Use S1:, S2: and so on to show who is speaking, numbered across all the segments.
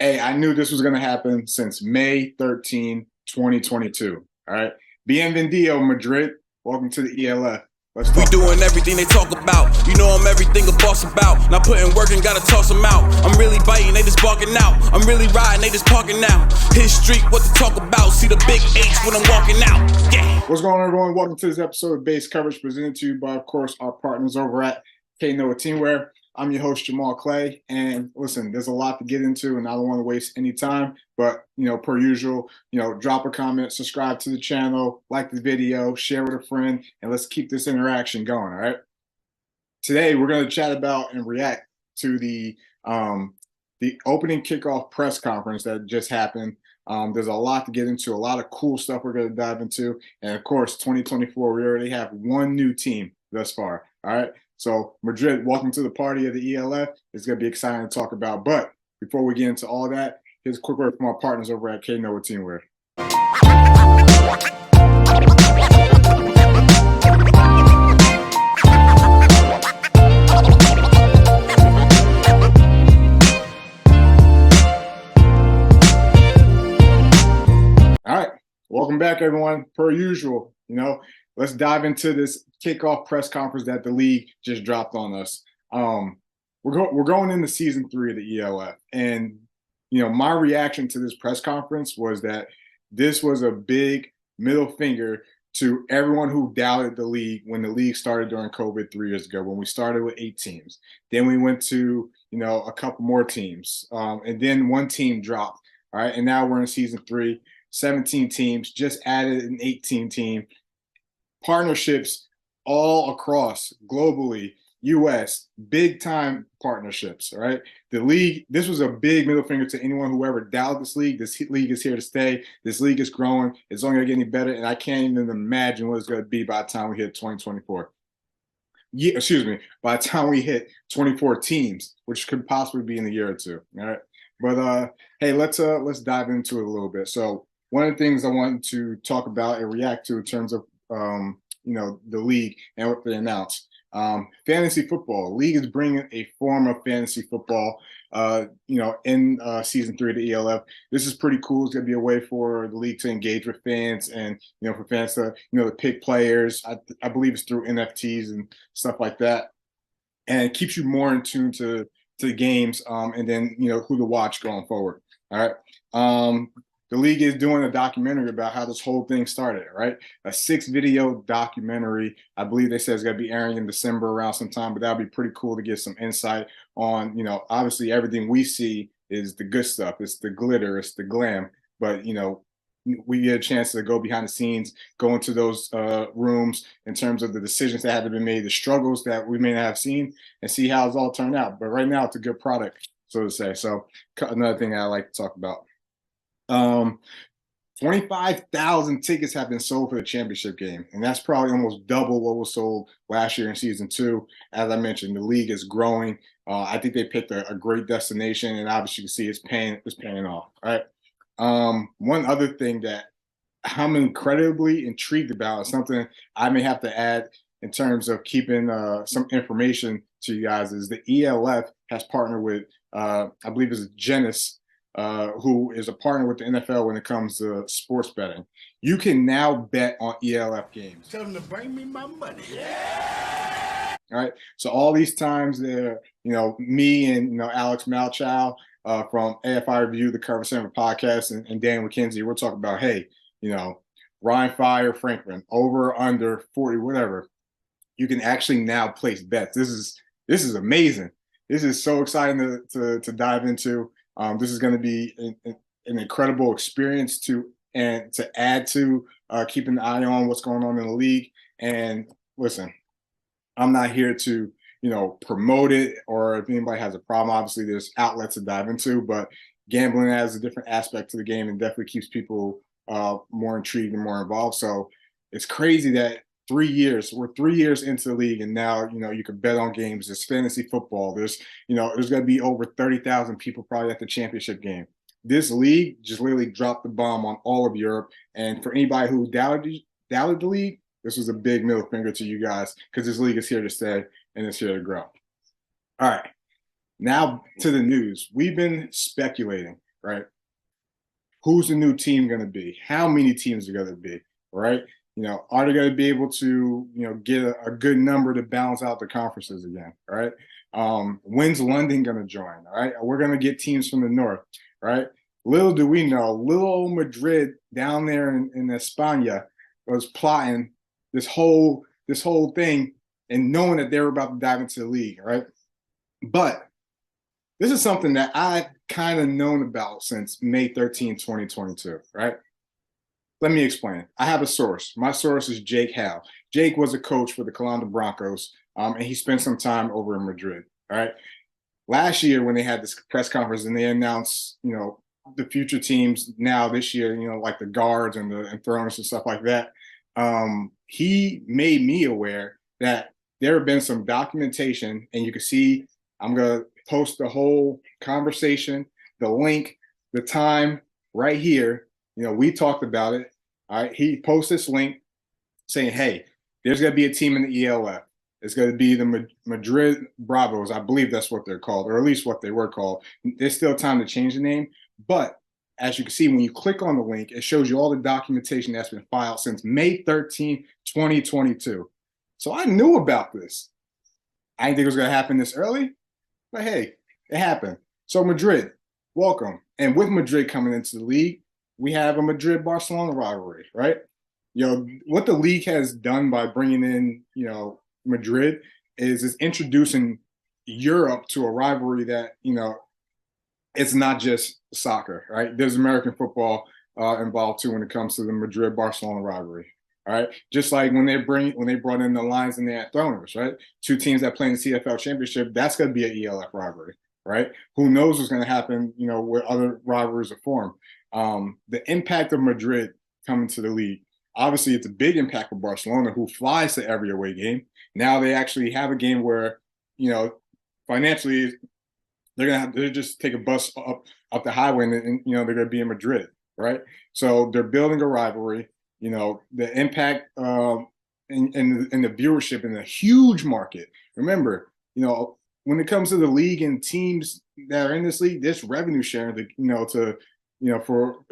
S1: Hey, I knew this was going to happen since May 13, 2022. All right. Bienvenido, Madrid. Welcome to the ELF.
S2: We doing everything they talk about. You know I'm everything a boss about. Not putting work and gotta toss them out. I'm really biting, they just barking out. I'm really riding, they just parking now. Hit street, what to talk about. See the big H when I'm walking out. Yeah.
S1: What's going on, everyone? Welcome to this episode of Base Coverage presented to you by, of course, our partners over at Knoah Teamwear. I'm your host, Jamal Clay, and listen, there's a lot to get into, and I don't want to waste any time, but, per usual, drop a comment, subscribe to the channel, like the video, share with a friend, and let's keep this interaction going, all right? Today, we're going to chat about and react to the opening kickoff press conference that just happened. There's a lot to get into, a lot of cool stuff we're going to dive into, and of course, 2024, we already have one new team thus far, all right? So, Madrid, welcome to the party of the ELF. It's going to be exciting to talk about. But before we get into all that, here's a quick word from our partners over at Knoah Teamwear. All right. Welcome back, everyone. Per usual, let's dive into this kickoff press conference that the league just dropped on us. We're going into season 3 of the ELF, and my reaction to this press conference was that this was a big middle finger to everyone who doubted the league when the league started during COVID 3 years ago, when we started with 8 teams. Then we went to a couple more teams, and then one team dropped. All right, and now we're in season 3, 17 teams, just added an 18 team. Partnerships all across globally, US, big time partnerships, all right? The league, this was a big middle finger to anyone who ever doubted this league. This league is here to stay. This league is growing. It's only gonna get any better, and I can't even imagine what it's gonna be by the time we hit 2024. Yeah, excuse me, by the time we hit 24 teams, which could possibly be in a year or two, all right? But hey, let's dive into it a little bit. So one of the things I wanted to talk about and react to in terms of the league and what they announced. Fantasy football. League is bringing a form of fantasy football, in season 3 of the ELF. This is pretty cool. It's going to be a way for the league to engage with fans and, for fans to, to pick players. I believe it's through NFTs and stuff like that. And it keeps you more in tune to the games and then, who to watch going forward. All right. The league is doing a documentary about how this whole thing started, right? A 6-video documentary. I believe they said it's going to be airing in December around some time, but that'll be pretty cool to get some insight on, obviously everything we see is the good stuff. It's the glitter, it's the glam, but, we get a chance to go behind the scenes, go into those rooms in terms of the decisions that had to be made, the struggles that we may not have seen, and see how it's all turned out. But right now, it's a good product, so to say. So another thing I like to talk about. 25,000 tickets have been sold for the championship game, and that's probably almost double what was sold last year in season 2. As I mentioned, the league is growing. I think they picked a great destination, and obviously you can see it's paying off. All right. One other thing that I'm incredibly intrigued about is something I may have to add in terms of keeping some information to you guys is the ELF has partnered with, I believe it's Genesis, who is a partner with the NFL when it comes to sports betting. You can now bet on ELF games.
S3: Tell them to bring me my money.
S1: Yeah! All right. So all these times there, me and, Alex Malchow from AFI Review, the Cover Center podcast, and Dan McKenzie, we're talking about, hey, Ryan Fire, Franklin, over, under, 40, whatever. You can actually now place bets. This is amazing. This is so exciting to dive into. This is going to be an incredible experience to add to keeping an eye on what's going on in the league. And listen, I'm not here to promote it, or if anybody has a problem. Obviously, there's outlets to dive into, but gambling adds a different aspect to the game and definitely keeps people more intrigued and more involved. So it's crazy that we're 3 years into the league, and now you can bet on games. There's fantasy football. There's there's going to be over 30,000 people probably at the championship game. This league just literally dropped the bomb on all of Europe, and for anybody who doubted the league, this was a big middle finger to you guys, because this league is here to stay and it's here to grow. All right, now to the news. We've been speculating, right? Who's the new team going to be? How many teams are going to be, right? Are they going to be able to, get a good number to balance out the conferences again, right? When's London going to join? All right, we're going to get teams from the north, right? Little do we know, little old Madrid down there in España was plotting this whole thing and knowing that they were about to dive into the league, right? But this is something that I've kind of known about since May 13, 2022, right? Let me explain. I have a source. My source is Jake Howe. Jake was a coach for the Colombia Broncos, and he spent some time over in Madrid, all right? Last year when they had this press conference and they announced, the future teams now this year, like the guards and the throwners and stuff like that, he made me aware that there have been some documentation, and you can see, I'm going to post the whole conversation, the link, the time right here. We talked about it. All right. He posted this link saying, hey, there's going to be a team in the ELF. It's going to be the Madrid Bravos. I believe that's what they're called, or at least what they were called. There's still time to change the name. But as you can see, when you click on the link, it shows you all the documentation that's been filed since May 13, 2022. So I knew about this. I didn't think it was going to happen this early. But hey, it happened. So Madrid, welcome. And with Madrid coming into the league, we have a Madrid-Barcelona rivalry, right? What the league has done by bringing in, Madrid is introducing Europe to a rivalry that, it's not just soccer, right? There's American football involved too when it comes to the Madrid-Barcelona rivalry. All right, just like when they brought in the Lions and the Throners, right? Two teams that play in the CFL championship, that's going to be an ELF rivalry, right? Who knows what's going to happen, where other rivalries are formed. The impact of Madrid coming to the league, obviously, it's a big impact for Barcelona, who flies to every away game. Now they actually have a game where, financially, they're just take a bus up the highway, and they're going to be in Madrid, right? So they're building a rivalry. The impact and the viewership in a huge market. Remember, when it comes to the league and teams that are in this league, this revenue sharing,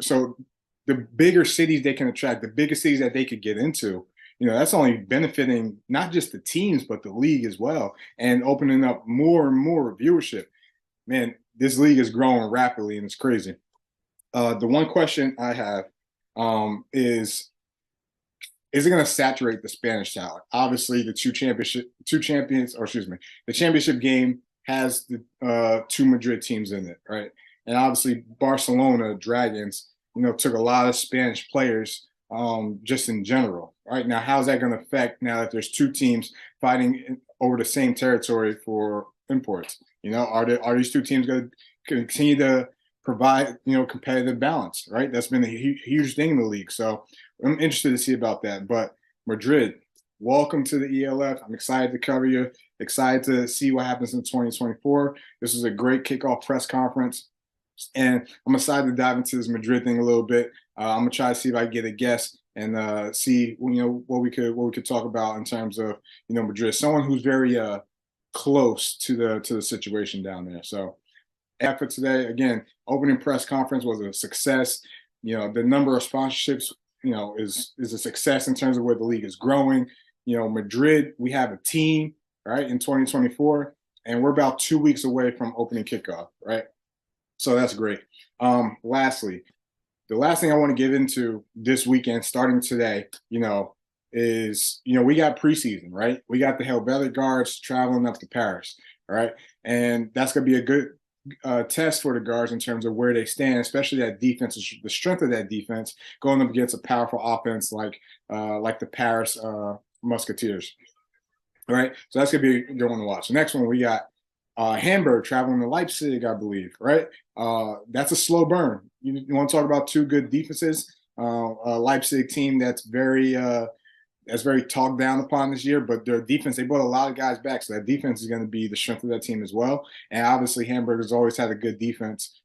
S1: so the bigger cities they can attract, the bigger cities that they could get into, that's only benefiting not just the teams, but the league as well, and opening up more and more viewership. Man, this league is growing rapidly and it's crazy. The one question I have is it going to saturate the Spanish talent? Obviously, the the championship game has the two Madrid teams in it, right? And obviously, Barcelona Dragons, took a lot of Spanish players just in general, right? Now, how's that going to affect now that there's two teams fighting over the same territory for imports? Are these two teams going to continue to provide, competitive balance, right? That's been a huge thing in the league. So I'm interested to see about that. But Madrid, welcome to the ELF. I'm excited to cover you, excited to see what happens in 2024. This is a great kickoff press conference. And I'm excited to dive into this Madrid thing a little bit. I'm gonna try to see if I can get a guest and see what we could talk about in terms of Madrid. Someone who's very close to the situation down there. So for today, again, opening press conference was a success. The number of sponsorships, is a success in terms of where the league is growing. Madrid, we have a team, right, in 2024, and we're about 2 weeks away from opening kickoff, right? So that's great. Lastly, the last thing I want to get into this weekend, starting today, is, we got preseason, right? We got the Helvetic Guards traveling up to Paris, all right? And that's going to be a good test for the guards in terms of where they stand, especially that defense, the strength of that defense going up against a powerful offense like the Paris Musketeers. All right, so that's gonna be a good one to watch. The next one we got Hamburg traveling to Leipzig, I believe. Right, that's a slow burn. You want to talk about two good defenses? A Leipzig team that's very talked down upon this year, but their defense, they brought a lot of guys back. So that defense is going to be the strength of that team as well. And obviously Hamburg has always had a good defense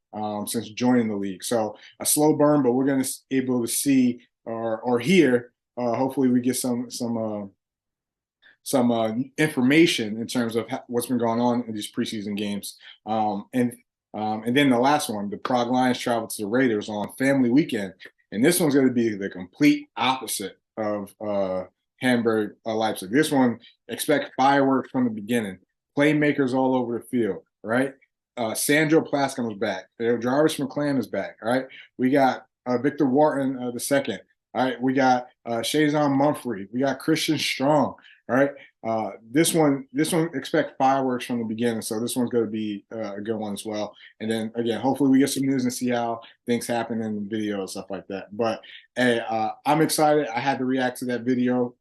S1: since joining the league. So a slow burn, but we're going to be able to see or hear, hopefully we get some information in terms of what's been going on in these preseason games. And And then the last one, the Prague Lions travel to the Raiders on family weekend. And this one's going to be the complete opposite of Hamburg Leipzig. This one, expect fireworks from the beginning, playmakers all over the field, right? Sandro Plaskin was back. Jarvis McClam is back, all right? We got Victor Wharton the second. All right, we got Shazon Mumphrey. We got Christian Strong. All right, this one expect fireworks from the beginning. So this one's going to be a good one as well. And then again, hopefully we get some news and see how things happen in the video and stuff like that. But hey, I'm excited. I had to react to that video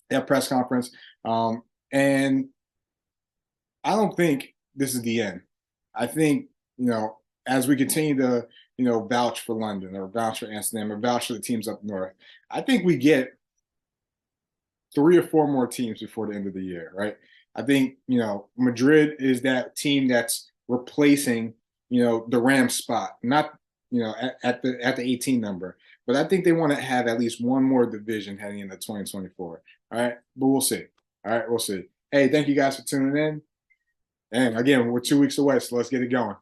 S1: at press conference, and I don't think this is the end. I think, as we continue to vouch for London or vouch for Amsterdam or vouch for the teams up north, I think we get 3 or 4 more teams before the end of the year, right? I think, Madrid is that team that's replacing, the Rams spot, not, at the 18 number, but I think they want to have at least one more division heading into 2024. All right, but we'll see. All right, we'll see. Hey, thank you guys for tuning in. And again, we're 2 weeks away, so let's get it going.